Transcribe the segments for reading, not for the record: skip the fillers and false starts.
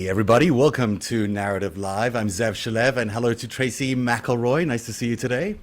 Hey everybody, welcome to Narrative Live. I'm Zev Shalev and hello to Tracy McElroy. Nice to see you today.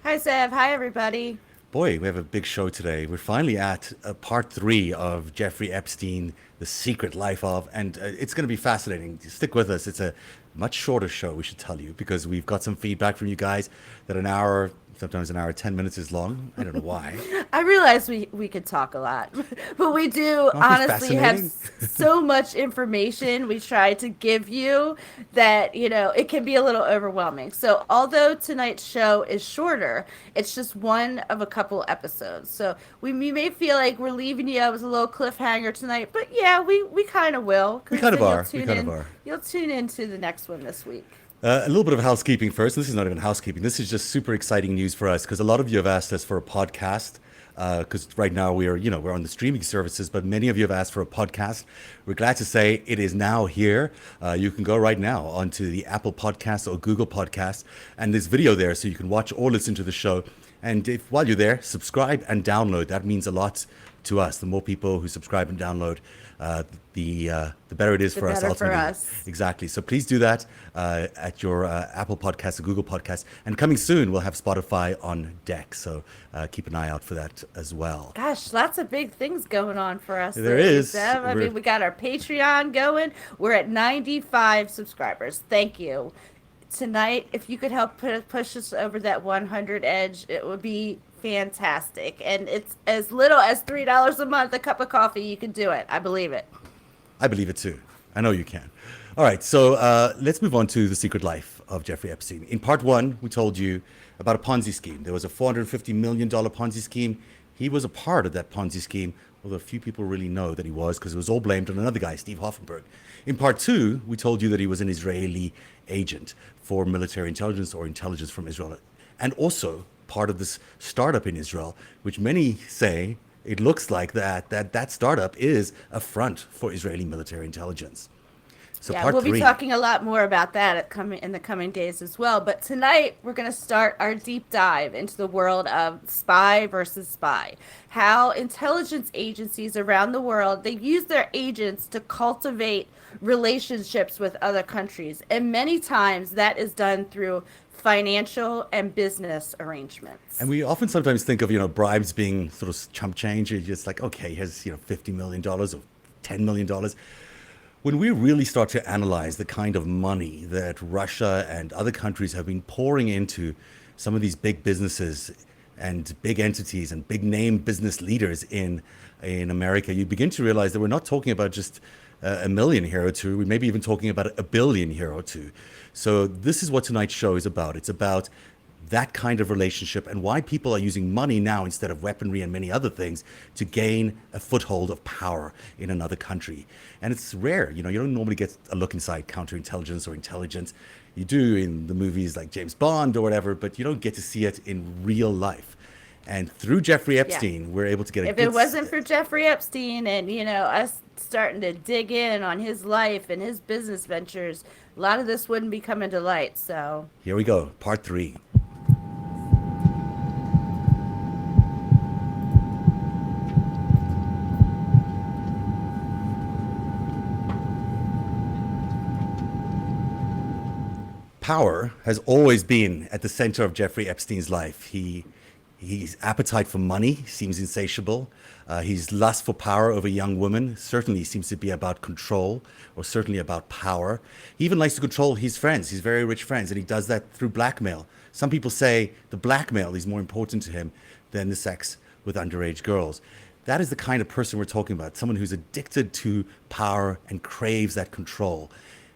Hi, Zev. Hi, everybody. Boy, we have a big show today. We're finally at part three of Jeffrey Epstein, The Secret Life of, and it's going to be fascinating. Stick with us. It's a much shorter show, we should tell you, because we've got some feedback from you guys that an hour, sometimes an hour, 10 minutes is long. I don't know why. I realize we could talk a lot, but we do Aren't we honestly have fascinating? so much information we try to give you that, it can be a little overwhelming. So, although tonight's show is shorter, it's just one of a couple episodes. So, we may feel like we're leaving you with a little cliffhanger tonight, but yeah, we kind of will, We because kind of then are. We kind of are. you'll tune into the next one this week. A little bit of housekeeping first. This is not even housekeeping. This is just super exciting news for us because a lot of you have asked us for a podcast. Because right now we're on the streaming services, but many of you have asked for a podcast. We're glad to say it is now here. You can go right now onto the Apple Podcast or Google Podcast, and there's video there, so you can watch or listen to the show. And if while you're there, subscribe and download. That means a lot to us. The more people who subscribe and download, the better it is The for us better for ultimately. us. Exactly. So please do that at your Apple Podcast or Google Podcast. And coming soon, we'll have Spotify on deck. So keep an eye out for that as well. Gosh, lots of big things going on for us. There lately, is. Zev. I mean, we got our Patreon going. We're at 95 subscribers. Thank you. Tonight, if you could help push us over that 100 edge, it would be fantastic. And it's as little as $3 a month, a cup of coffee. You can do it. I believe it. I believe it too. I know you can. All right, so let's move on to the secret life of Jeffrey Epstein. In part one, we told you about a Ponzi scheme. There was a $450 million Ponzi scheme. He was a part of that Ponzi scheme, although few people really know that he was because it was all blamed on another guy, Steve Hoffenberg. In part two, we told you that he was an Israeli agent for military intelligence or intelligence from Israel, and also part of this startup in Israel, which many say it looks like that startup is a front for Israeli military intelligence. So Yeah, part we'll three. be talking a lot more about that in the coming days as well. But tonight we're going to start our deep dive into the world of spy versus spy. How intelligence agencies around the world, they use their agents to cultivate relationships with other countries. And many times that is done through financial and business arrangements. And we often sometimes think of, bribes being sort of chump change. You're just like, okay, here's, $50 million or $10 million. When we really start to analyze the kind of money that Russia and other countries have been pouring into some of these big businesses and big entities and big name business leaders in America, you begin to realize that we're not talking about just a million here or two. We may be even talking about a billion here or two. So this is what tonight's show is about. It's about that kind of relationship and why people are using money now instead of weaponry and many other things to gain a foothold of power in another country. And it's rare, you don't normally get a look inside counterintelligence or intelligence. You do in the movies like James Bond or whatever, but you don't get to see it in real life. And through Jeffrey Yeah. Epstein, we're able to get a If good it wasn't for Jeffrey Epstein and, us starting to dig in on his life and his business ventures, a lot of this wouldn't be coming to light. So, Here we go, part three. Power has always been at the center of Jeffrey Epstein's life. His appetite for money seems insatiable. His lust for power over young women certainly seems to be about control, or certainly about power. He even likes to control his friends, his very rich friends, and he does that through blackmail. Some people say the blackmail is more important to him than the sex with underage girls. That is the kind of person we're talking about, someone who's addicted to power and craves that control.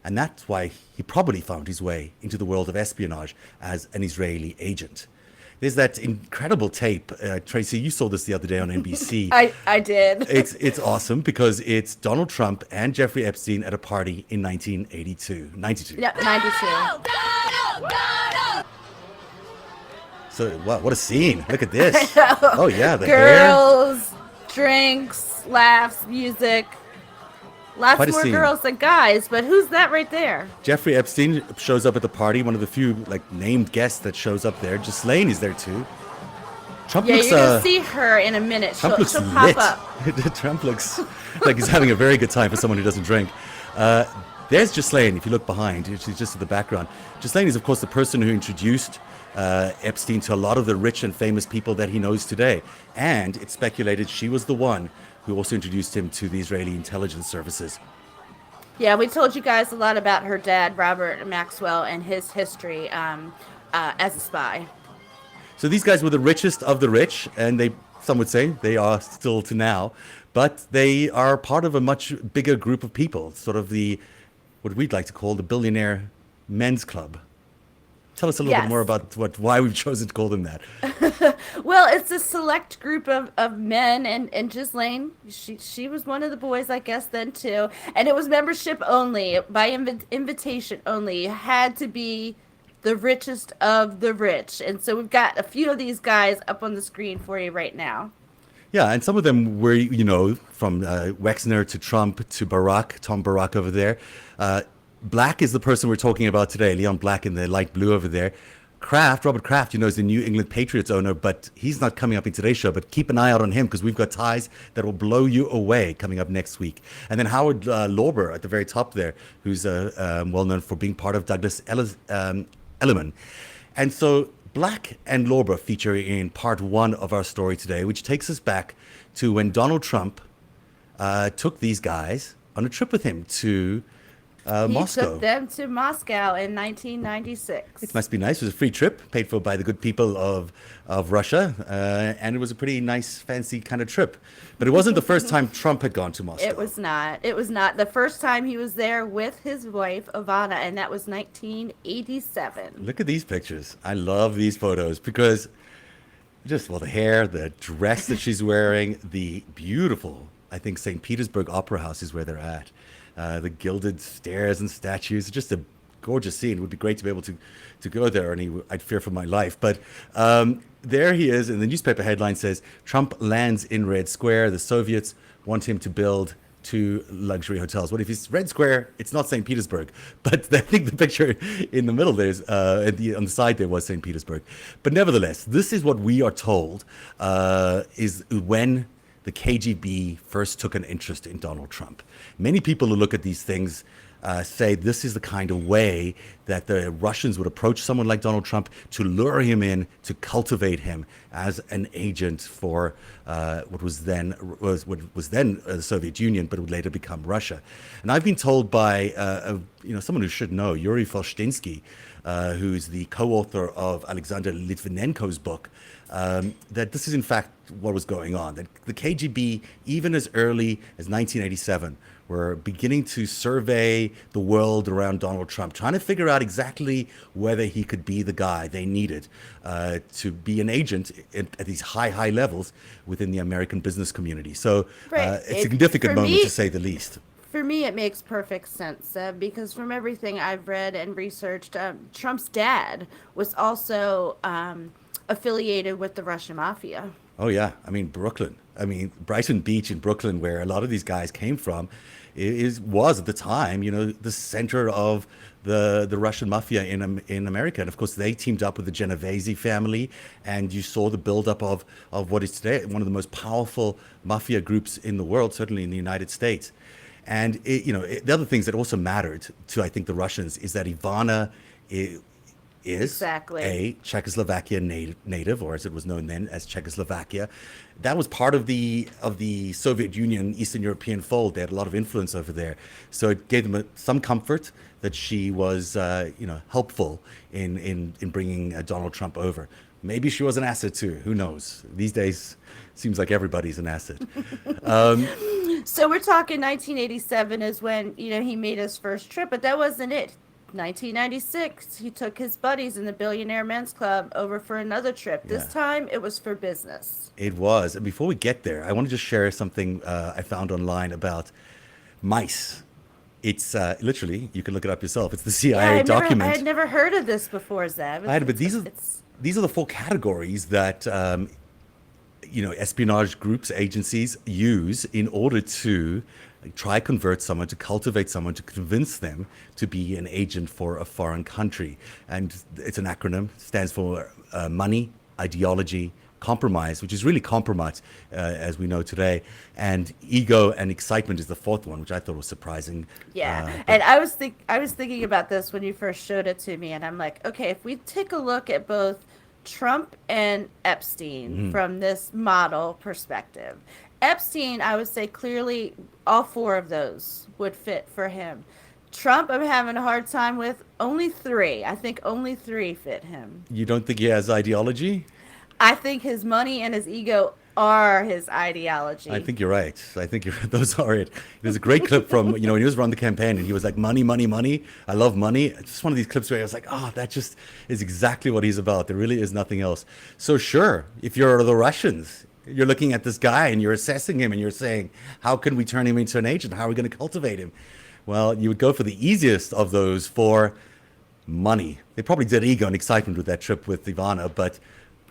And that's why he probably found his way into the world of espionage as an Israeli agent. There's that incredible tape. Tracy, you saw this the other day on NBC. I did. It's awesome because it's Donald Trump and Jeffrey Epstein at a party in 92. Yeah, 92. So what a scene. Look at this. Oh, yeah, the hair. Girls, drinks, laughs, music. Lots Quite a more scene. girls than guys, but who's that right there? Jeffrey Epstein shows up at the party, one of the few named guests that shows up there. Ghislaine is there too. Trump Yeah, looks you're gonna see her in a minute. Trump looks She'll pop lit. up. Trump looks like he's having a very good time for someone who doesn't drink. There's Ghislaine, if you look behind, she's just in the background. Ghislaine is, of course, the person who introduced Epstein to a lot of the rich and famous people that he knows today. And it's speculated she was the one who also introduced him to the Israeli intelligence services. Yeah, we told you guys a lot about her dad, Robert Maxwell, and his history as a spy. So these guys were the richest of the rich, and some would say they are still to now, but they are part of a much bigger group of people, sort of what we'd like to call the billionaire men's club. Tell us a little bit more about why we've chosen to call them that. Well, it's a select group of men, and Ghislaine, she was one of the boys, I guess, then too. And it was membership only, by invitation only. You had to be the richest of the rich. And so we've got a few of these guys up on the screen for you right now. Yeah, and some of them were, from Wexner to Trump to Barack, Tom Barack over there. Black is the person we're talking about today, Leon Black in the light blue over there. Robert Kraft, is the New England Patriots owner, but he's not coming up in today's show, but keep an eye out on him because we've got ties that will blow you away coming up next week. And then Howard Lorber at the very top there, who's well known for being part of Douglas Elliman. And so Black and Lorber feature in part one of our story today, which takes us back to when Donald Trump took these guys on a trip with him to Moscow. He took them to Moscow in 1996. It must be nice. It was a free trip paid for by the good people of Russia. And it was a pretty nice, fancy kind of trip. But it wasn't the first time Trump had gone to Moscow. It was not. It was not. The first time he was there with his wife, Ivana, and that was 1987. Look at these pictures. I love these photos because the hair, the dress that she's wearing, the beautiful, I think St. Petersburg Opera House is where they're at. The gilded stairs and statues, just a gorgeous scene. It would be great to be able to go there, and I'd fear for my life. But there he is, and the newspaper headline says, Trump lands in Red Square. The Soviets want him to build 2 luxury hotels. What if it's Red Square? It's not St. Petersburg. But I think the picture in the middle there is, on the side there was St. Petersburg. But nevertheless, this is what we are told is when the KGB first took an interest in Donald Trump. Many people who look at these things say this is the kind of way that the Russians would approach someone like Donald Trump to lure him in, to cultivate him as an agent for what was then the Soviet Union, but would later become Russia. And I've been told by someone who should know, Yuri Foshtinsky, who's the co-author of Alexander Litvinenko's book, that this is in fact what was going on. That the KGB, even as early as 1987, were beginning to survey the world around Donald Trump, trying to figure out exactly whether he could be the guy they needed to be an agent at these high levels within the American business community. So it's a significant moment, to say the least. For me, it makes perfect sense because from everything I've read and researched, Trump's dad was also affiliated with the Russian mafia. Oh, yeah. I mean, Brooklyn. I mean, Brighton Beach in Brooklyn, where a lot of these guys came from, was at the time, the center of the Russian mafia in America. And of course, they teamed up with the Genovese family, and you saw the buildup of what is today one of the most powerful mafia groups in the world, certainly in the United States. And the other things that also mattered to, I think, the Russians is that Ivana is exactly a Czechoslovakia native, or as it was known then as Czechoslovakia. That was part of the Soviet Union, Eastern European fold. They had a lot of influence over there, so it gave them some comfort that she was, helpful in bringing Donald Trump over. Maybe she was an asset too. Who knows? These days, seems like everybody's an asset. So we're talking 1987 is when he made his first trip, but that wasn't it. 1996, he took his buddies in the Billionaire Men's Club over for another trip. This time, it was for business. It was. And before we get there, I want to just share something I found online about mice. It's literally, you can look it up yourself. It's the CIA document. I had never heard of this before, Zev. But these are the 4 categories that espionage groups, agencies use in order to try convert someone, to cultivate someone, to convince them to be an agent for a foreign country. And it's an acronym, stands for money, ideology, compromise, which is really compromise, as we know today, and ego and excitement is the fourth one, which I thought was surprising. Yeah, But and I was thinking about this when you first showed it to me, and I'm like, okay, if we take a look at both Trump and Epstein from this model perspective, Epstein, I would say clearly all four of those would fit for him. Trump, I'm having a hard time with only three. I think only three fit him. you don't think he has ideology? I think his money and his ego are his I ideology. think you're right. I think those are it. There's a great clip from, when he was running the campaign and he was like, money, money, money. I love money. It's just one of these clips where I was like, oh, that just is exactly what he's about. There really is nothing else. So sure, if you're the Russians, you're looking at this guy and you're assessing him and you're saying, how can we turn him into an agent? How are we going to cultivate him? Well, you would go for the easiest of those for money. They probably did ego and excitement with that trip with Ivana, but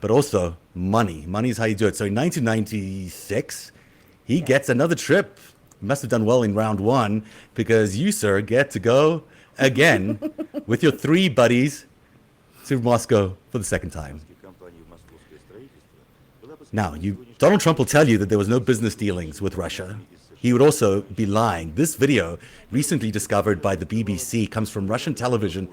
also money. Money is how you do it. So in 1996, he gets another trip. He must have done well in round one because you, sir, get to go again with your three buddies to Moscow for the second time. Now, Donald Trump will tell you that there was no business dealings with Russia. He would also be lying. This video, recently discovered by the BBC, comes from Russian television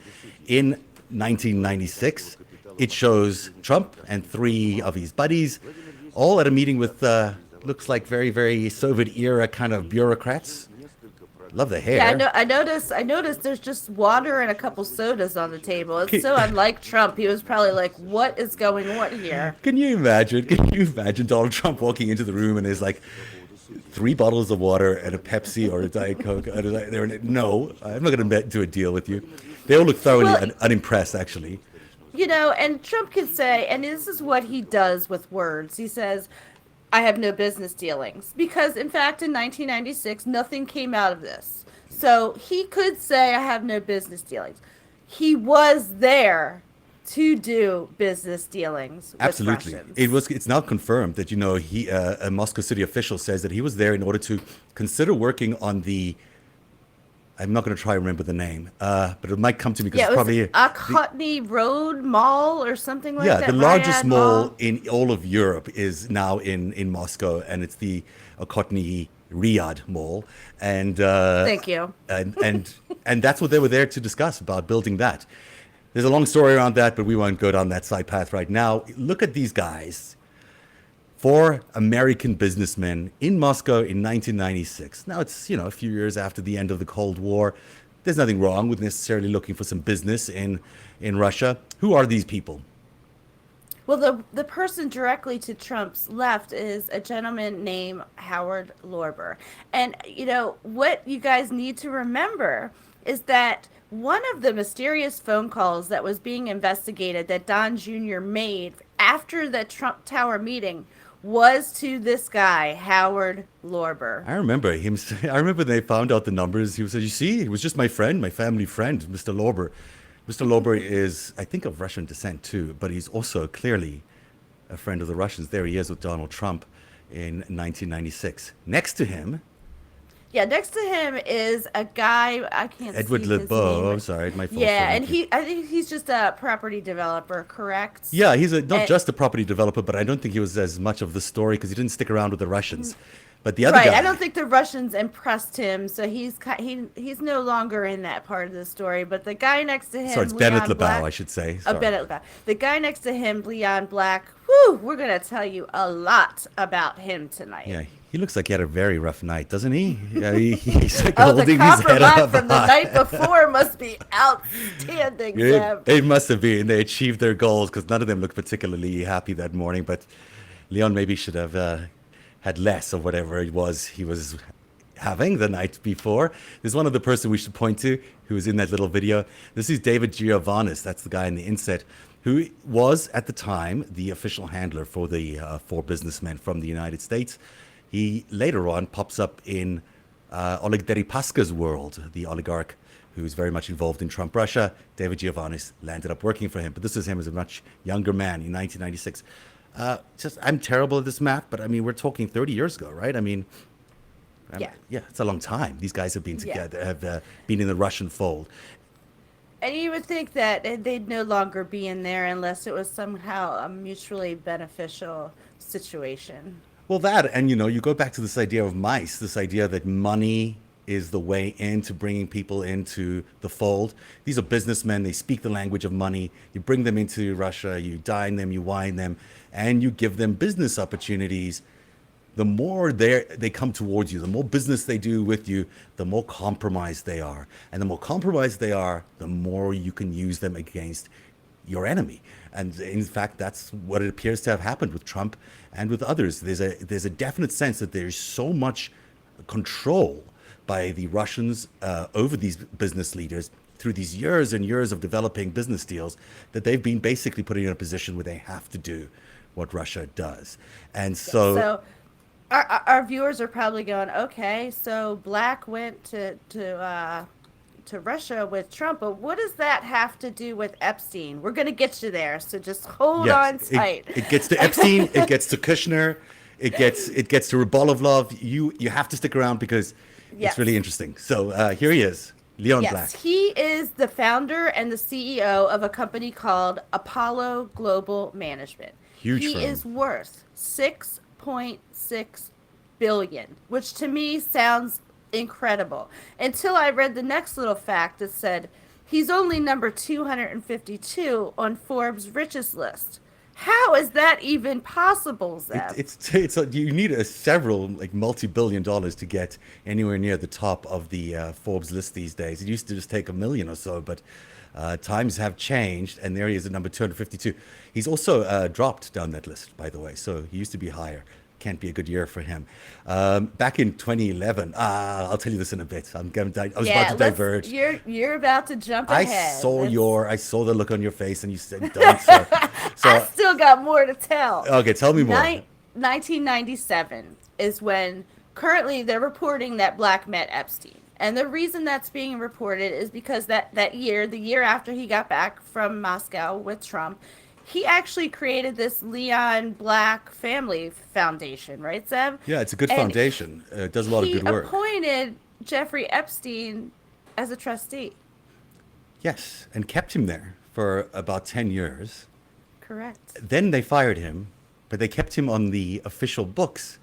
in 1996. It shows Trump and three of his buddies all at a meeting with, looks like very, very Soviet-era kind of bureaucrats. Love the hair. Yeah, I noticed there's just water and a couple sodas on the table. It's so unlike Trump. He was probably like, what is going on here? Can you imagine Donald Trump walking into the room and there's like 3 bottles of water and a Pepsi or a Diet Coke? No, I'm not going to do a deal with you. They all look thoroughly unimpressed, actually. And Trump could say, and this is what he does with words. He says, I have no business dealings. Because, in fact, in 1996, nothing came out of this. So he could say, I have no business dealings. He was there to do business dealings with Absolutely. Russians. It's now confirmed that, a Moscow city official says that he was there in order to consider working on I'm not going to try and remember the name, but it might come to me because it's probably Okhotny Road Mall or something like that. Yeah, the largest mall in all of Europe is now in Moscow, and it's the Okhotny Riyadh Mall. And Thank you. And that's what they were there to discuss about building that. There's a long story around that, but we won't go down that side path right now. Look at these guys. 4 American businessmen in Moscow in 1996. Now it's, a few years after the end of the Cold War. There's nothing wrong with necessarily looking for some business in Russia. Who are these people? Well, the person directly to Trump's left is a gentleman named Howard Lorber. And, what you guys need to remember is that one of the mysterious phone calls that was being investigated that Don Jr. made after the Trump Tower meeting was to this guy, Howard Lorber. I remember him. I remember they found out the numbers. He said, you see, it was just my friend, my family friend, Mr. Lorber. Mr. Lorber is, I think, of Russian descent too, but he's also clearly a friend of the Russians. There he is with Donald Trump in 1996. Next to him. Yeah, next to him is a guy, I can't Edward see his LeBeau. name. I'm sorry, my fault. Yeah, and I think he's just a property developer, correct? Yeah, he's not just a property developer, but I don't think he was as much of the story because he didn't stick around with the Russians. But the other guy, I don't think the Russians impressed him, so he's no longer in that part of the story. But the guy next to him, sorry, it's Bennett LeBeau, I should say. Bennett LeBeau. The guy next to him, Leon Black. Whew, we're gonna tell you a lot about him tonight. Yeah, he looks like he had a very rough night, doesn't he? Yeah, he's like holding the his head compromise up from the high. night before must be outstanding, Sam. It must have been. They achieved their goals because none of them looked particularly happy that morning. But Leon maybe should have had less of whatever it was he was having the night before. There's one other person we should point to who was in that little video. This is David Giovannis. That's the guy in the inset who was at the time the official handler for the 4 businessmen from the United States. He later on pops up in Oleg Deripaska's world, the oligarch who's very much involved in Trump Russia. David Giovannis landed up working for him, but this is him as a much younger man in 1996. I'm terrible at this math, but I mean, we're talking 30 years ago, right? I mean, Yeah. it's a long time. These guys have been together, have been in the Russian fold. And you would think that they'd no longer be in there unless it was somehow a mutually beneficial situation. Well, that, and you go back to this idea of mice, this idea that money is the way into bringing people into the fold. These are businessmen, they speak the language of money. You bring them into Russia, you dine them, you wine them, and you give them business opportunities. The more they come towards you, the more business they do with you, the more compromised they are. And the more compromised they are, the more you can use them against your enemy. And in fact, that's what it appears to have happened with Trump and with others. There's a definite sense that there's so much control by the Russians over these business leaders through these years and years of developing business deals that they've been basically put in a position where they have to do what Russia does. And so our viewers are probably going, okay, so Black went to Russia with Trump, but what does that have to do with Epstein? We're going to get you there, so just hold on tight. It gets to Epstein, it gets to Kushner, it gets to Rybolovlov. You have to stick around because it's really interesting. So here he is, Leon Black. He is the founder and the CEO of a company called Apollo Global Management. Huge He firm. is worth $6.6 billion, which to me sounds incredible. Until I read the next little fact that said he's only number 252 on Forbes' richest list. How is that even possible, Zev? It's you need several multi-billion dollars to get anywhere near the top of the Forbes list these days. It used to just take $1 million or so, but times have changed, and there he is at number 252. He's also dropped down that list, by the way, so he used to be higher. Can't be a good year for him. Back in 2011, I'll tell you this in a bit. I was about to diverge. You're about to jump ahead. I saw the look on your face, and you said don't. So I still got more to tell. Okay, tell me more. 1997 is when currently they're reporting that Black met Epstein. And the reason that's being reported is because that year, the year after he got back from Moscow with Trump, he actually created this Leon Black Family Foundation, right, Zev? Yeah, it's a good foundation. It does a lot of good work. He appointed Jeffrey Epstein as a trustee. Yes, and kept him there for about 10 years. Correct. Then they fired him, but they kept him on the official books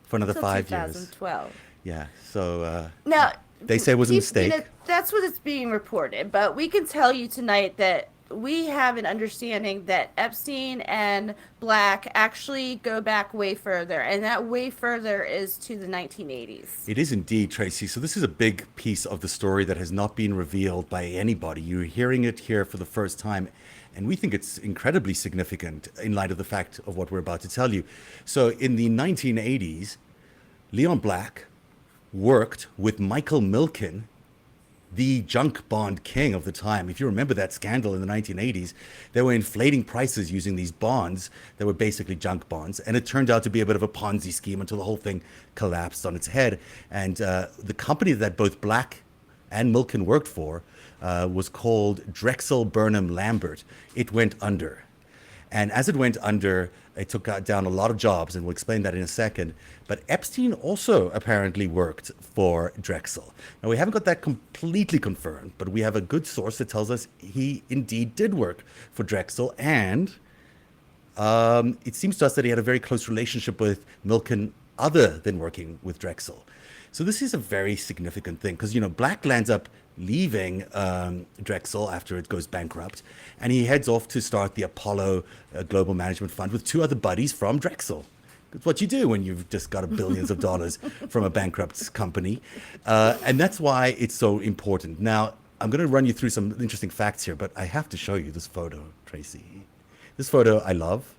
for another 5 years. 2012. Yeah, so now they say it was a mistake. That's what it's being reported, but we can tell you tonight that we have an understanding that Epstein and Black actually go back way further, and that way further is to the 1980s. It is indeed, Tracy. So this is a big piece of the story that has not been revealed by anybody. You're hearing it here for the first time, and we think it's incredibly significant in light of the fact of what we're about to tell you. So in the 1980s, Leon Black worked with Michael Milken, the junk bond king of the time. If you remember that scandal in the 1980s, they were inflating prices using these bonds that were basically junk bonds. And it turned out to be a bit of a Ponzi scheme until the whole thing collapsed on its head. And the company that both Black and Milken worked for was called Drexel Burnham Lambert. It went under. And as it went under, it took down a lot of jobs, and we'll explain that in a second. But Epstein also apparently worked for Drexel. Now, we haven't got that completely confirmed, but we have a good source that tells us he indeed did work for Drexel. And it seems to us that he had a very close relationship with Milken other than working with Drexel. So this is a very significant thing because, Black lands up leaving Drexel after it goes bankrupt, and he heads off to start the Apollo Global Management Fund with two other buddies from Drexel. It's what you do when you've just got billions of dollars from a bankrupt company. And that's why it's so important. Now, I'm going to run you through some interesting facts here, but I have to show you this photo, Tracy. This photo I love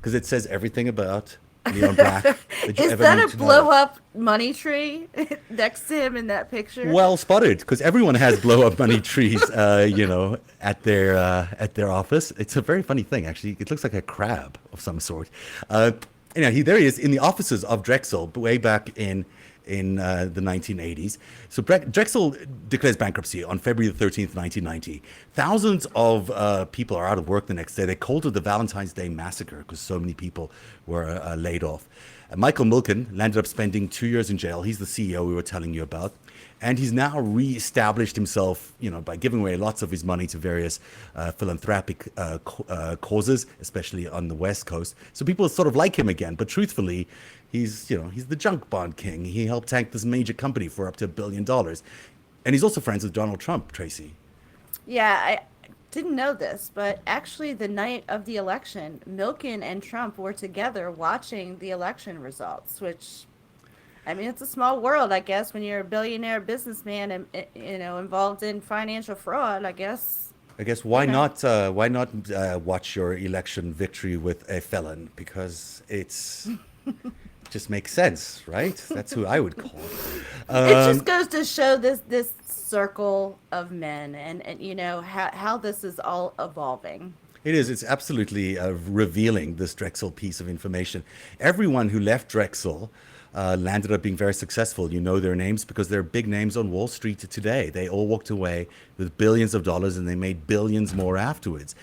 because it says everything about Leon Black that you Is ever that need a to know. blow-up money tree next to him in that picture? Well spotted, because everyone has blow-up money trees, at their office. It's a very funny thing, actually. It looks like a crab of some sort. There he is in the offices of Drexel, way back in the 1980s. So Drexel declares bankruptcy on February the 13th, 1990. Thousands of people are out of work the next day. They called it the Valentine's Day Massacre because so many people were laid off. Michael Milken landed up spending 2 years in jail. He's the CEO we were telling you about. And he's now reestablished himself, by giving away lots of his money to various philanthropic causes, especially on the West Coast. So people sort of like him again. But truthfully, he's the junk bond king. He helped tank this major company for up to $1 billion. And he's also friends with Donald Trump, Tracy. Yeah, I didn't know this, but actually the night of the election, Milken and Trump were together watching the election results, which, I mean, it's a small world, I guess, when you're a billionaire businessman and, involved in financial fraud, I guess. Why not watch your election victory with a felon? Because it's just makes sense, right? That's who I would call. It just goes to show this circle of men and how this is all evolving. It is. It's absolutely revealing, this Drexel piece of information. Everyone who left Drexel landed up being very successful. You know their names because they're big names on Wall Street today. They all walked away with billions of dollars and they made billions more afterwards.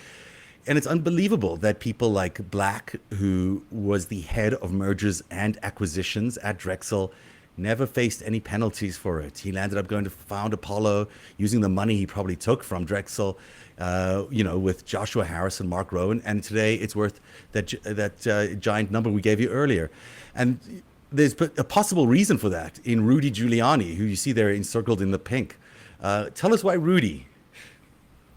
And it's unbelievable that people like Black, who was the head of mergers and acquisitions at Drexel, never faced any penalties for it. He landed up going to found Apollo using the money he probably took from Drexel, with Joshua Harris and Mark Rowan. And today it's worth that giant number we gave you earlier. And there's a possible reason for that in Rudy Giuliani, who you see there encircled in the pink. Tell us why Rudy.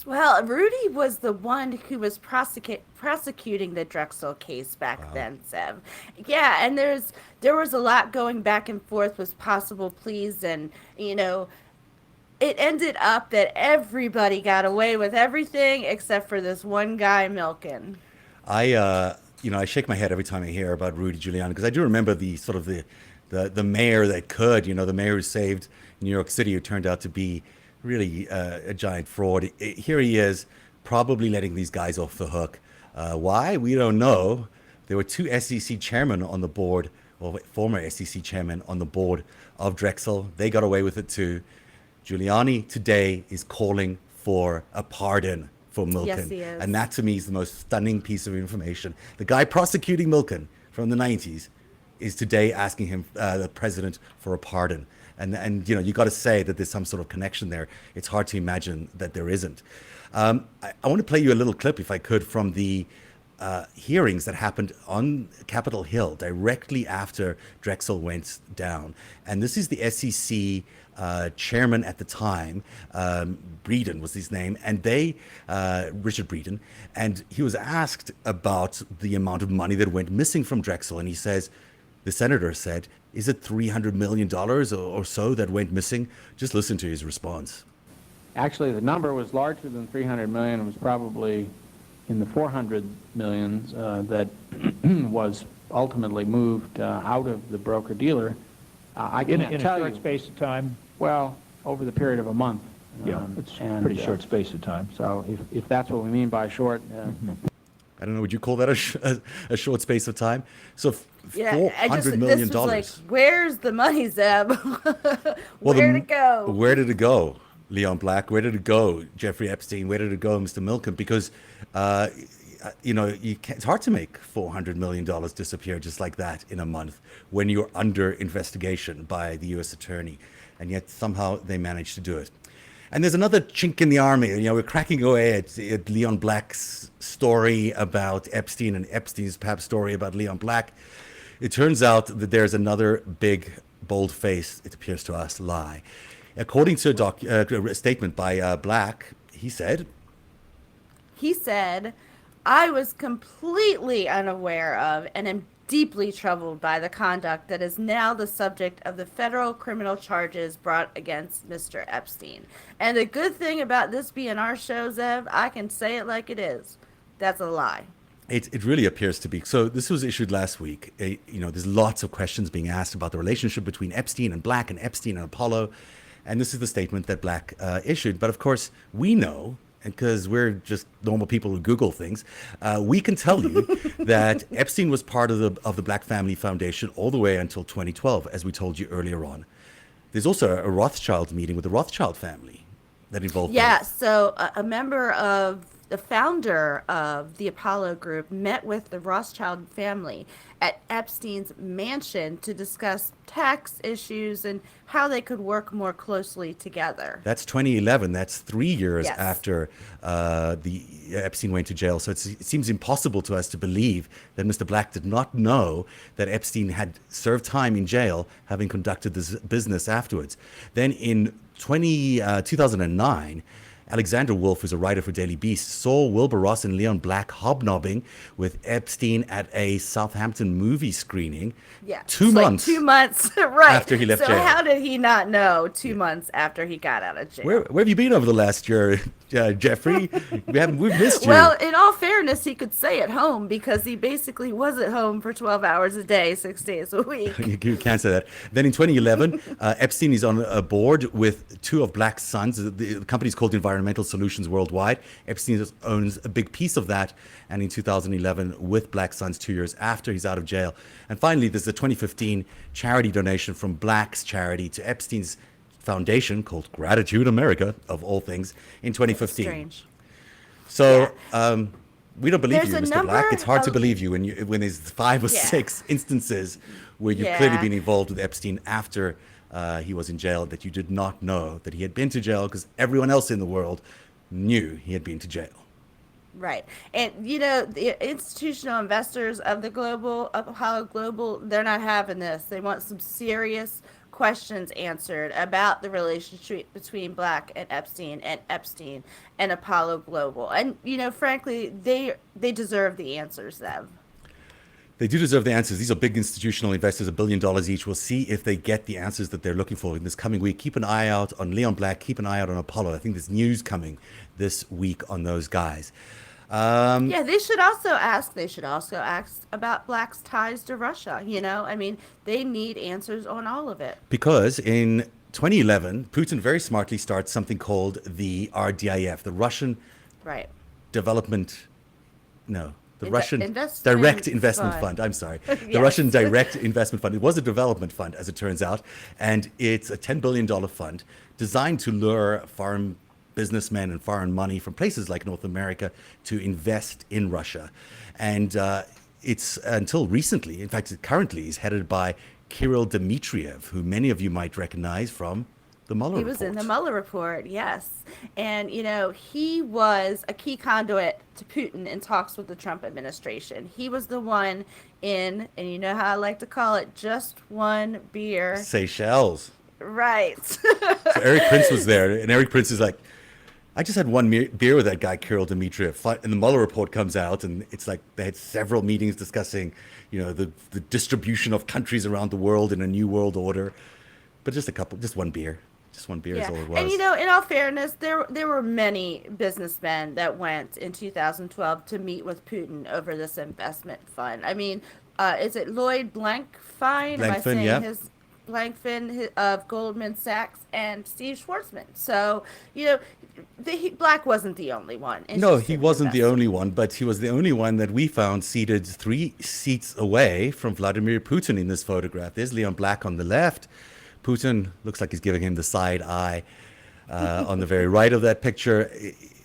Well, Rudy was the one who was prosecuting the Drexel case back then, Sev. Yeah, and there was a lot going back and forth with possible pleas, and it ended up that everybody got away with everything except for this one guy, Milken. I shake my head every time I hear about Rudy Giuliani because I do remember the mayor that could, the mayor who saved New York City, who turned out to be really a giant fraud. Here he is, probably letting these guys off the hook. Why? We don't know. There were two SEC chairmen on the board, or former SEC chairmen on the board of Drexel. They got away with it too. Giuliani today is calling for a pardon for Milken. Yes, he is. And that to me is the most stunning piece of information. The guy prosecuting Milken from the 90s is today asking him, the president, for a pardon. And you got to say that there's some sort of connection there. It's hard to imagine that there isn't. I want to play you a little clip, if I could, from the hearings that happened on Capitol Hill directly after Drexel went down. And this is the SEC chairman at the time, Breeden was his name, and Richard Breeden, and he was asked about the amount of money that went missing from Drexel, and he says, the senator said, is it $300 million or so that went missing? Just listen to his response. Actually, the number was larger than 300 million. It was probably in the 400 millions that was ultimately moved out of the broker-dealer. I can't in a tell short you. space of time. Well, over the period of a month. Yeah, it's a pretty short space of time. So if that's what we mean by short, I don't know, would you call that a short space of time? So Yeah, $400 million. This was like, where's the money, Zeb? Well, Where'd it go? Where did it go, Leon Black? Where did it go, Jeffrey Epstein? Where did it go, Mr. Milken? Because, it's hard to make $400 million disappear just like that in a month when you're under investigation by the U.S. attorney. And yet somehow they managed to do it. And there's another chink in the army. We're cracking away at Leon Black's story about Epstein and Epstein's perhaps story about Leon Black. It turns out that there's another big, bold-faced, it appears to us, lie. According to a statement by Black, he said, I was completely unaware of and am deeply troubled by the conduct that is now the subject of the federal criminal charges brought against Mr. Epstein. And the good thing about this being our show, Zev, I can say it like it is. That's a lie. It really appears to be. So this was issued last week. There's lots of questions being asked about the relationship between Epstein and Black and Epstein and Apollo. And this is the statement that Black issued. But of course, we know, because we're just normal people who Google things, we can tell you that Epstein was part of the Black Family Foundation all the way until 2012, as we told you earlier on. There's also a Rothschild meeting with the Rothschild family that involved Yeah, both. so a member of the founder of the Apollo Group, met with the Rothschild family at Epstein's mansion to discuss tax issues and how they could work more closely together. That's 2011. That's 3 years Yes. after the Epstein went to jail. So it seems impossible to us to believe that Mr. Black did not know that Epstein had served time in jail, having conducted this business afterwards. Then in 2009, Alexander Wolf, who's a writer for Daily Beast, saw Wilbur Ross and Leon Black hobnobbing with Epstein at a Southampton movie screening. Yeah. 2 It's like months 2 months, right. after he left so jail. how did he not know 2 months after he got out of jail? Where have you been over the last year, Jeffrey? We've missed you. Well, in all fairness, he could stay at home because he basically was at home for 12 hours a day, 6 days a week. You can't say that. Then in 2011, Epstein is on a board with two of Black's sons. The company's called Environmental Solutions Worldwide. Epstein owns a big piece of that. And in 2011, with Black's sons, 2 years after he's out of jail. And finally, there's the 2015 charity donation from Black's charity to Epstein's foundation called Gratitude America, of all things, in 2015. Strange. So we don't believe There's you, a Mr. Black. number It's hard to of- believe you when there's 5 or Yeah. 6 instances where you've clearly Yeah. been involved with Epstein after he was in jail, that you did not know that he had been to jail because everyone else in the world knew he had been to jail. Right. And, the institutional investors of Apollo Global, they're not having this. They want some serious questions answered about the relationship between Black and Epstein and Apollo Global. And, frankly, they deserve the answers, Zev. They do deserve the answers. These are big institutional investors, $1 billion each. We'll see if they get the answers that they're looking for in this coming week. Keep an eye out on Leon Black. Keep an eye out on Apollo. I think there's news coming this week on those guys. Yeah, they should also ask about Black's ties to Russia. They need answers on all of it. Because in 2011, Putin very smartly starts something called the RDIF, the Russian Right. Development, no, the Russian Investment Direct Investment Fund. Fund. I'm sorry. The Yes. Russian Direct Investment Fund. It was a development fund, as it turns out. And it's a $10 billion fund designed to lure foreign businessmen and foreign money from places like North America to invest in Russia. And it's until recently, in fact, it currently is headed by Kirill Dmitriev, who many of you might recognize from the Mueller He report. was in the Mueller report, yes. And, he was a key conduit to Putin in talks with the Trump administration. He was the one in, and you know how I like to call it, just one beer. Seychelles. Right. So Eric Prince was there, and Eric Prince is like, I just had one beer with that guy, Kirill Dmitriev. And the Mueller report comes out, and it's like they had several meetings discussing, the distribution of countries around the world in a new world order. But just one beer. Just one beer is all it was. And in all fairness, there were many businessmen that went in 2012 to meet with Putin over this investment fund. I mean, is it Lloyd Blankfein? Am I Blankfein, saying yeah. his Blankfein of Goldman Sachs and Steve Schwarzman. So, Black wasn't the only one. No, he interested in wasn't the investing. only one, but he was the only one that we found seated 3 seats away from Vladimir Putin in this photograph. There's Leon Black on the left. Putin looks like he's giving him the side eye on the very right of that picture.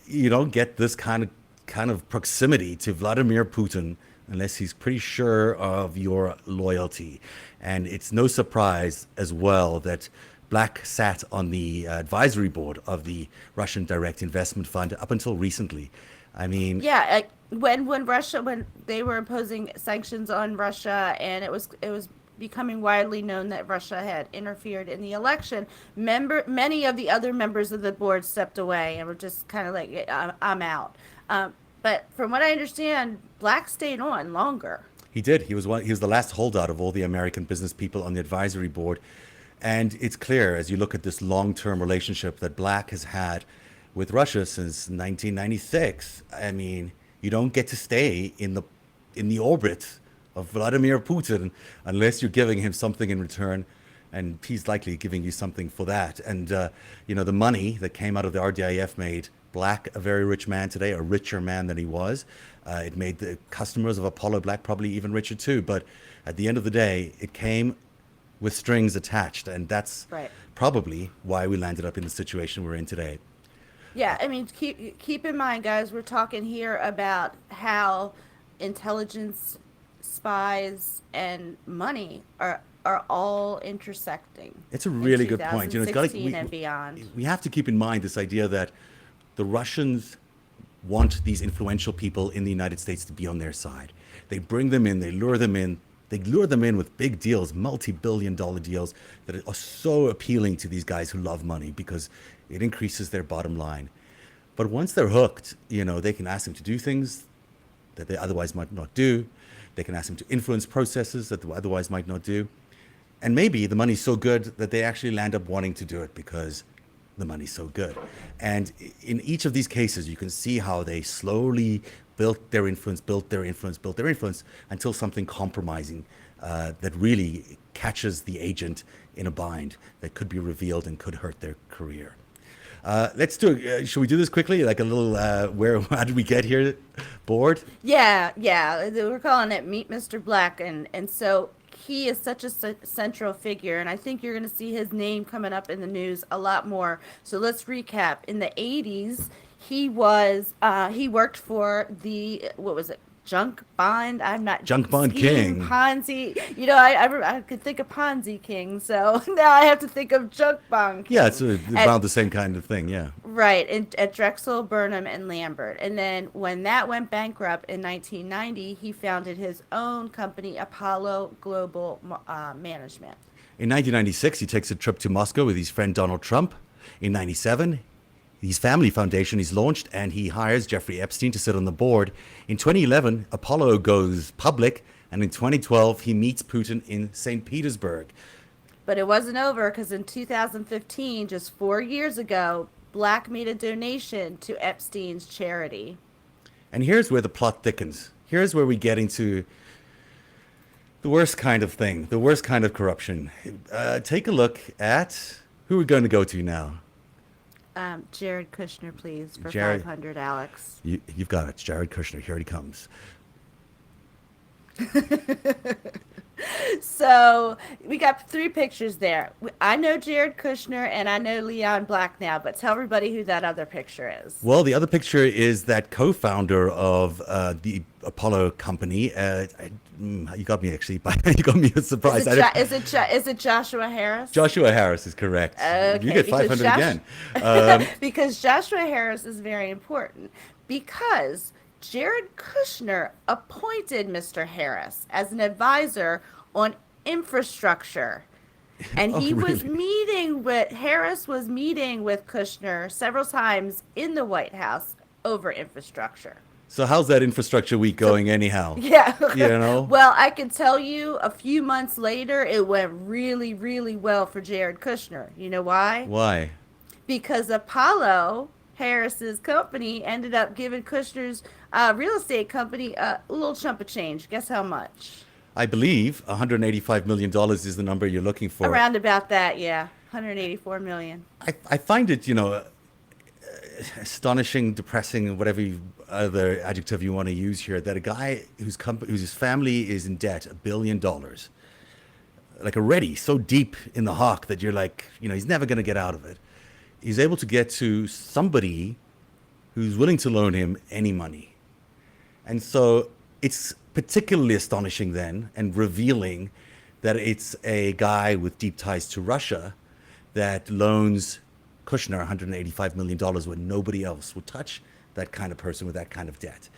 You don't get this kind of proximity to Vladimir Putin unless he's pretty sure of your loyalty. And it's no surprise as well that Black sat on the advisory board of the Russian Direct Investment Fund up until recently. I mean, Yeah, when they were imposing sanctions on Russia, and it was becoming widely known that Russia had interfered in the election, many of the other members of the board stepped away and were just kind of like, I'm out. But from what I understand, Black stayed on longer. he did. He was the last holdout of all the American business people on the advisory board. And it's clear as you look at this long-term relationship that Black has had with Russia since 1996. I mean, you don't get to stay in the orbit of Vladimir Putin unless you're giving him something in return, and he's likely giving you something for that. And the money that came out of the RDIF made Black a very rich man today, a richer man than he was. It made the customers of Apollo Black probably even richer too. But at the end of the day, it came with strings attached, and that's Right. probably why we landed up in the situation we're in today. Yeah, I mean, keep in mind, guys, we're talking here about how intelligence, spies, and money are all intersecting It's a in really good point. It's got 2016 and beyond. we have to keep in mind this idea that the Russians want these influential people in the United States to be on their side. They bring them in, they lure them in, with big deals, multi-billion-dollar deals that are so appealing to these guys who love money because it increases their bottom line. But once they're hooked, they can ask them to do things that they otherwise might not do. They can ask them to influence processes that they otherwise might not do. And maybe the money's so good that they actually land up wanting to do it because the money's so good. And in each of these cases, you can see how they slowly built their influence until something compromising that really catches the agent in a bind that could be revealed and could hurt their career. Let's do it. Should we do this quickly? Like a little, how did we get here? Board? Yeah, we're calling it Meet Mr. Black, and so he is such a central figure, and I think you're going to see his name coming up in the news a lot more. So let's recap. In the 80s, he worked for what was it? Junk Bond. I'm not Junk Bond King. Ponzi. I could think of Ponzi King, so now I have to think of Junk Bond King. Yeah, it's about the same kind of thing. Yeah. Right, at Drexel, Burnham, and Lambert. And then when that went bankrupt in 1990, he founded his own company, Apollo Global Management. In 1996, he takes a trip to Moscow with his friend Donald Trump. In 97, his family foundation is launched, and he hires Jeffrey Epstein to sit on the board. In 2011, Apollo goes public, and in 2012, he meets Putin in St. Petersburg. But it wasn't over, because in 2015, just 4 years ago, Black made a donation to Epstein's charity. And here's where the plot thickens. Here's where we get into the worst kind of thing, the worst kind of corruption. Take a look at who we're going to go to now. Jared Kushner, please, for Jared, 500, Alex. You've got it. Jared Kushner. Here he comes. So we got 3 pictures there. I know Jared Kushner and I know Leon Black now, but tell everybody who that other picture is. Well, the other picture is that co-founder of the Apollo company. You got me actually. You got me a surprise. Is it Joshua Harris? Joshua Harris is correct. Okay, you get 500 again. Because Joshua Harris is very important because Jared Kushner appointed Mr. Harris as an advisor on infrastructure. And he was Harris was meeting with Kushner several times in the White House over infrastructure. So how's that infrastructure week going anyhow? Yeah. Well, I can tell you a few months later, it went really, really well for Jared Kushner. You know why? Why? Because Apollo, Harris's company, ended up giving Kushner's real estate company a little chunk of change. Guess how much? I believe $185 million is the number you're looking for. Around about that, yeah. $184 million. I find it, astonishing, depressing, whatever other adjective you want to use here, that a guy whose family is in debt $1 billion, like already so deep in the hawk that you're like, he's never going to get out of it. He's able to get to somebody who's willing to loan him any money. And so it's particularly astonishing then and revealing that it's a guy with deep ties to Russia that loans Kushner $185 million when nobody else would touch that kind of person with that kind of debt.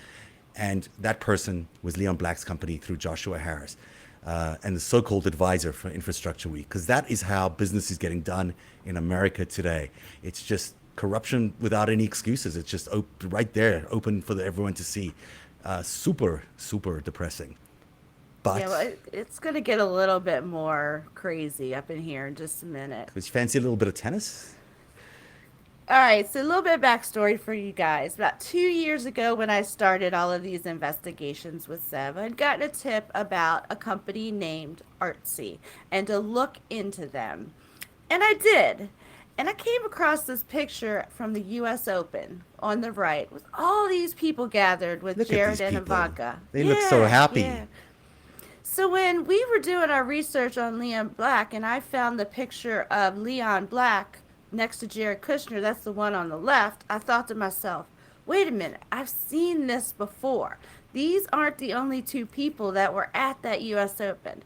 And that person was Leon Black's company through Joshua Harris and the so-called advisor for Infrastructure Week, because that is how business is getting done in America today. It's just corruption without any excuses. It's just right there, open for everyone to see. Super, super depressing. But yeah, well, it's going to get a little bit more crazy up in here in just a minute. Would you fancy a little bit of tennis? All right, so a little bit of backstory for you guys. About 2 years ago when I started all of these investigations with Zev, I'd gotten a tip about a company named Artsy and to look into them. And I did. And I came across this picture from the U.S. Open on the right with all these people gathered with Jared and Ivanka. They look so happy. Yeah. So when we were doing our research on Leon Black and I found the picture of Leon Black next to Jared Kushner, that's the one on the left, I thought to myself, wait a minute, I've seen this before. These aren't the only two people that were at that U.S. Open.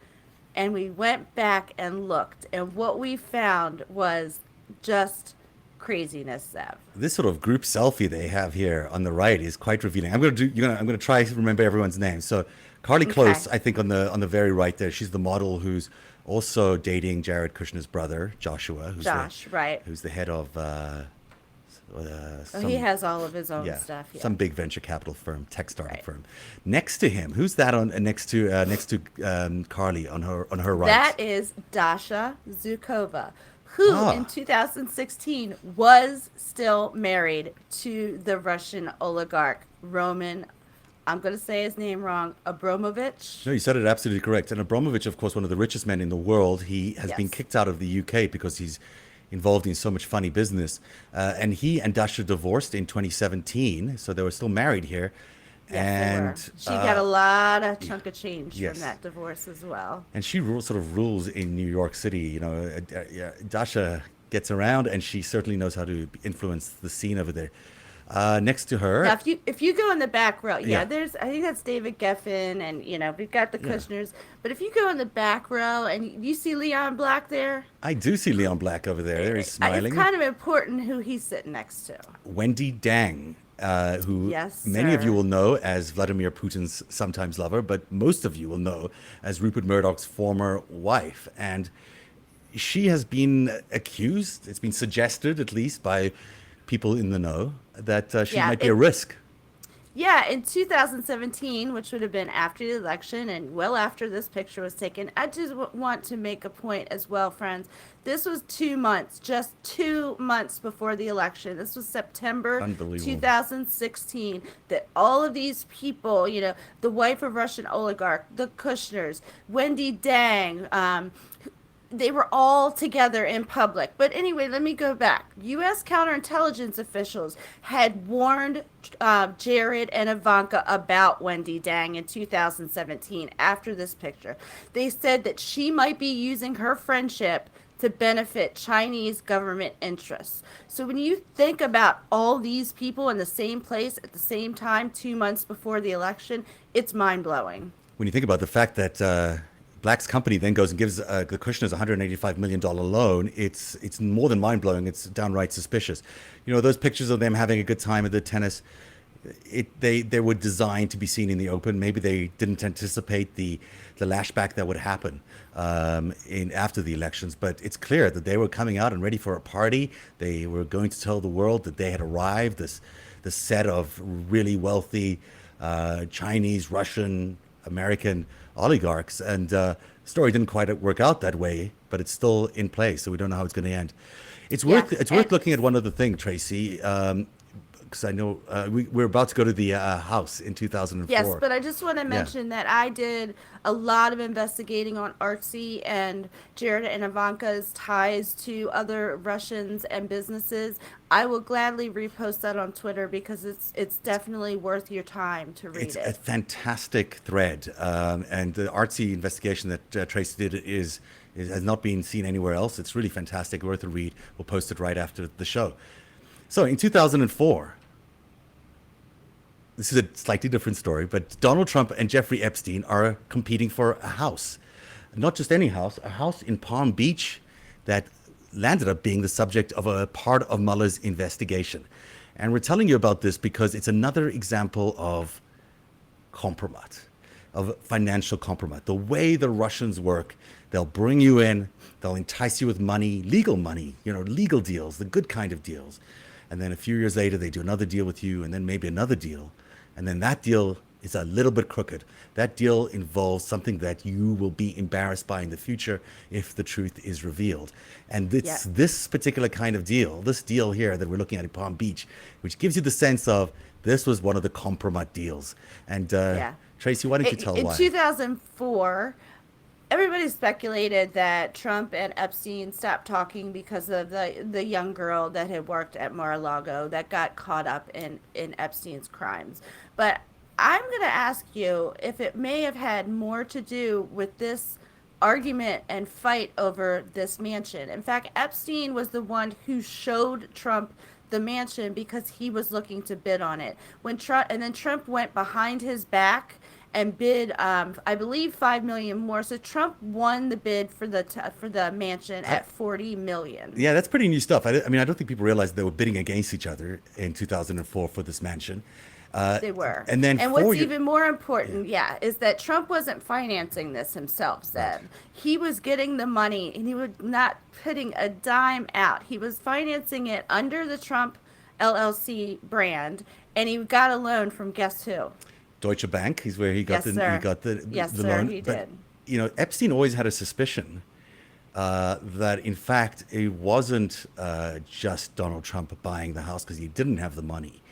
And we went back and looked, and what we found was just craziness, Zev. This sort of group selfie they have here on the right is quite revealing. I'm gonna try to remember everyone's name. So Carly Close, I think on the very right there, she's the model who's also dating Jared Kushner's brother, Joshua, who's the head of he has all of his own stuff. Yeah. Some big venture capital firm, tech startup firm. Next to him, who's that on next to Carly on her right? That is Dasha Zukova, who in 2016 was still married to the Russian oligarch Roman. I'm going to say his name wrong, Abramovich. No, you said it absolutely correct. And Abramovich, of course, one of the richest men in the world. He has been kicked out of the UK because he's involved in so much funny business. And he and Dasha divorced in 2017, so they were still married here. Yes, and she got a lot of chunk of change from that divorce as well. And she sort of rules in New York City. You know, Dasha gets around, and she certainly knows how to influence the scene over there. Next to her, now, if you go in the back row, there's, I think that's David Geffen, and we've got the Kushners. But if you go in the back row and you see Leon Black there, I do see Leon Black over there. There he's smiling. It's kind of important who he's sitting next to. Wendy Dang, who many of you will know as Vladimir Putin's sometimes lover, but most of you will know as Rupert Murdoch's former wife. And she has been accused, it's been suggested at least by people in the know, that she might be a risk. Yeah, in 2017, which would have been after the election and well after this picture was taken, I just want to make a point as well, friends. This was 2 months, just 2 months before the election. This was September 2016, that all of these people, the wife of Russian oligarch, the Kushners, Wendy Dang, they were all together in public. But anyway, let me go back. U.S. counterintelligence officials had warned Jared and Ivanka about Wendy Dang in 2017 after this picture. They said that she might be using her friendship to benefit Chinese government interests. So when you think about all these people in the same place at the same time 2 months before the election, it's mind-blowing. When you think about the fact that Black's company then goes and gives the Kushners a $185 million loan, it's more than mind-blowing. It's downright suspicious. Those pictures of them having a good time at the tennis, they were designed to be seen in the open. Maybe they didn't anticipate the lashback that would happen after the elections. But it's clear that they were coming out and ready for a party. They were going to tell the world that they had arrived, this set of really wealthy Chinese, Russian, American oligarchs, and the story didn't quite work out that way, but it's still in place, so we don't know how it's going to end. It's worth looking at one other thing, Tracy, because I know we're about to go to the house in 2004. Yes, but I just want to mention that I did a lot of investigating on Artsy and Jared and Ivanka's ties to other Russians and businesses. I will gladly repost that on Twitter because it's definitely worth your time to read it. It's a fantastic thread, and the Artsy investigation that Tracy did has not been seen anywhere else. It's really fantastic, worth a read. We'll post it right after the show. So in 2004, this is a slightly different story, but Donald Trump and Jeffrey Epstein are competing for a house. Not just any house, a house in Palm Beach that landed up being the subject of a part of Mueller's investigation. And we're telling you about this because it's another example of compromise, of financial compromise. The way the Russians work, they'll bring you in, they'll entice you with money, legal deals, the good kind of deals. And then a few years later, they do another deal with you, and then maybe another deal. And then that deal is a little bit crooked. That deal involves something that you will be embarrassed by in the future if the truth is revealed. And it's this particular kind of deal, this deal here that we're looking at in Palm Beach, which gives you the sense of this was one of the compromise deals. And Tracy, why don't you tell why? In 2004, everybody speculated that Trump and Epstein stopped talking because of the young girl that had worked at Mar-a-Lago that got caught up in Epstein's crimes. But I'm going to ask you if it may have had more to do with this argument and fight over this mansion. In fact, Epstein was the one who showed Trump the mansion because he was looking to bid on it. And then Trump went behind his back and bid, I believe, 5 million more. So Trump won the bid for the mansion at 40 million. Yeah, that's pretty new stuff. I mean, I don't think people realized they were bidding against each other in 2004 for this mansion. They were. And then what's even more important, is that Trump wasn't financing this himself, Zeb. Right. He was getting the money, and he was not putting a dime out. He was financing it under the Trump LLC brand, and he got a loan from guess who? Deutsche Bank is where he got the loan. He but, did. Epstein always had a suspicion that, in fact, it wasn't just Donald Trump buying the house because he didn't have the money.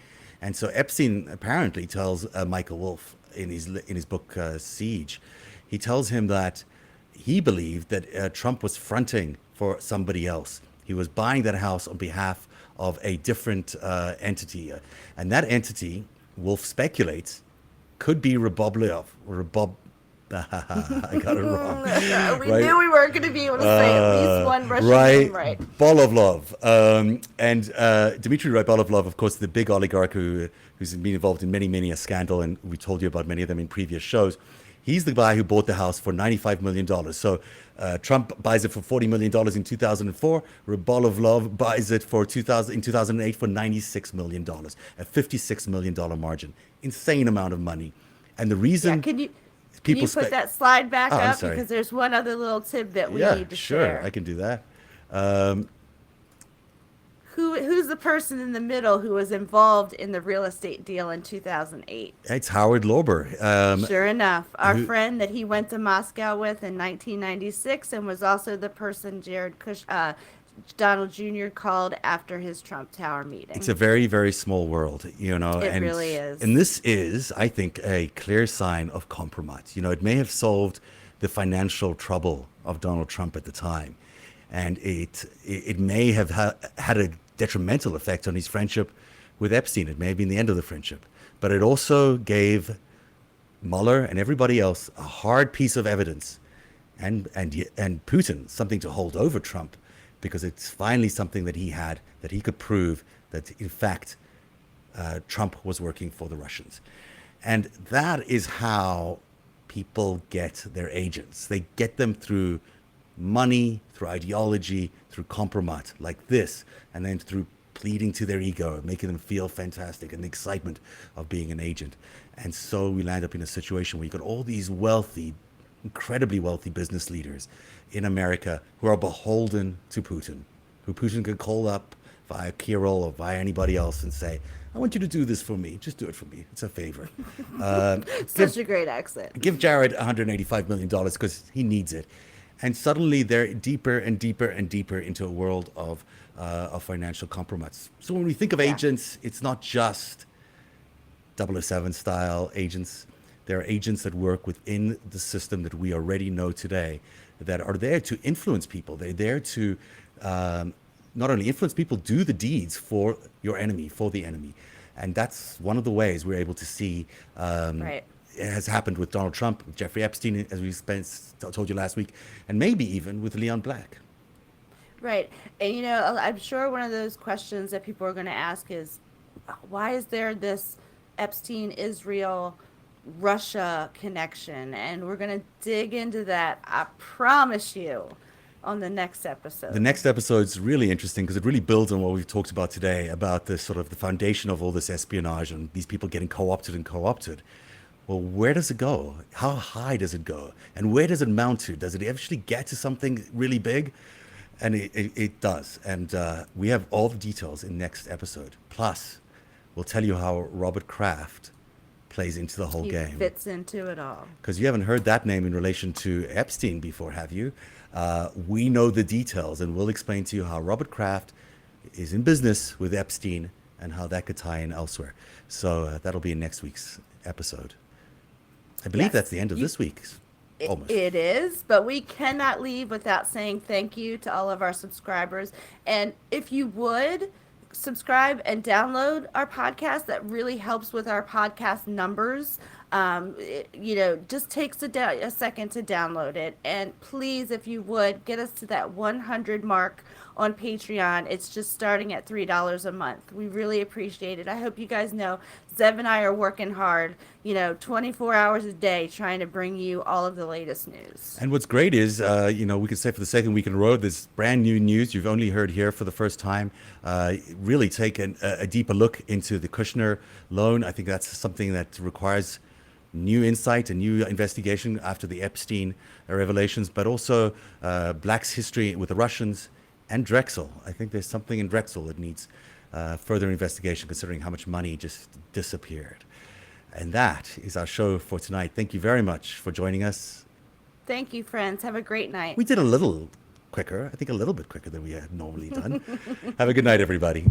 And so Epstein apparently tells Michael Wolff in his book Siege, he tells him that he believed that Trump was fronting for somebody else. He was buying that house on behalf of a different entity. And that entity, Wolff speculates, could be I got it wrong. We knew we weren't going to be able to say at least one Russian name right. Bolovlov. And Dmitry Bolovlov, of course, the big oligarch who's been involved in many a scandal, and we told you about many of them in previous shows. He's the guy who bought the house for $95 million. So Trump buys it for $40 million in 2004. Bolovlov buys it in 2008 for $96 million, a $56 million margin. Insane amount of money. And the reason... Can you put that slide back up? Sorry. Because there's one other little tidbit we need to share. Sure, I can do that. Who's the person in the middle who was involved in the real estate deal in 2008? It's Howard Lorber. Sure enough. Our friend that he went to Moscow with in 1996 and was also the person Donald Jr. called after his Trump Tower meeting. It's a very, very small world, It really is. And this is, I think, a clear sign of compromise. It may have solved the financial trouble of Donald Trump at the time. And it may have had a detrimental effect on his friendship with Epstein. It may have been the end of the friendship. But it also gave Mueller and everybody else a hard piece of evidence, and Putin something to hold over Trump, because it's finally something that he could prove that, in fact, Trump was working for the Russians. And that is how people get their agents. They get them through money, through ideology, through compromise like this, and then through pleading to their ego, making them feel fantastic, and the excitement of being an agent. And so we land up in a situation where you got all these wealthy, incredibly wealthy business leaders in America who are beholden to Putin, who Putin could call up via Kirill or via anybody else and say, I want you to do this for me. Just do it for me. It's a favor. Such a great accent. Give Jared $185 million because he needs it. And suddenly they're deeper and deeper and deeper into a world of financial compromise. So when we think of agents, it's not just 007 style agents. There are agents that work within the system that we already know today that are there to influence people. They're there to not only influence people, do the deeds for your enemy, for the enemy. And that's one of the ways we're able to see Right. it has happened with Donald Trump, with Jeffrey Epstein, as we told you last week, and maybe even with Leon Black. Right. And, I'm sure one of those questions that people are going to ask is, why is there this Epstein-Israel Russia connection? And we're going to dig into that, I promise you, on the next episode. The next episode is really interesting because it really builds on what we've talked about today, about the sort of the foundation of all this espionage and these people getting co-opted. Well, where does it go? How high does it go? And where does it mount to? Does it actually get to something really big? And it does. And we have all the details in next episode. Plus, we'll tell you how Robert Kraft plays into the whole game. He fits into it all. Because you haven't heard that name in relation to Epstein before, have you? We know the details, and we'll explain to you how Robert Kraft is in business with Epstein and how that could tie in elsewhere. So that'll be in next week's episode. I believe that's the end of this week's. Almost. It is, but we cannot leave without saying thank you to all of our subscribers. And if you would subscribe and download our podcast, that really helps with our podcast numbers. Just takes a second to download it. And please, if you would, get us to that 100 mark on Patreon. It's just starting at $3 a month. We really appreciate it. I hope you guys know Zev and I are working hard, 24 hours a day trying to bring you all of the latest news. And what's great is, we can say for the second week in a row, this brand new news you've only heard here for the first time. Really take a deeper look into the Kushner loan. I think that's something that requires new insight and new investigation after the Epstein revelations, but also Black's history with the Russians and Drexel. I think there's something in Drexel that needs further investigation, considering how much money just disappeared. And that is our show for tonight. Thank you very much for joining us. Thank you, friends. Have a great night. We did a little quicker, I think a little bit quicker than we had normally done. Have a good night, everybody.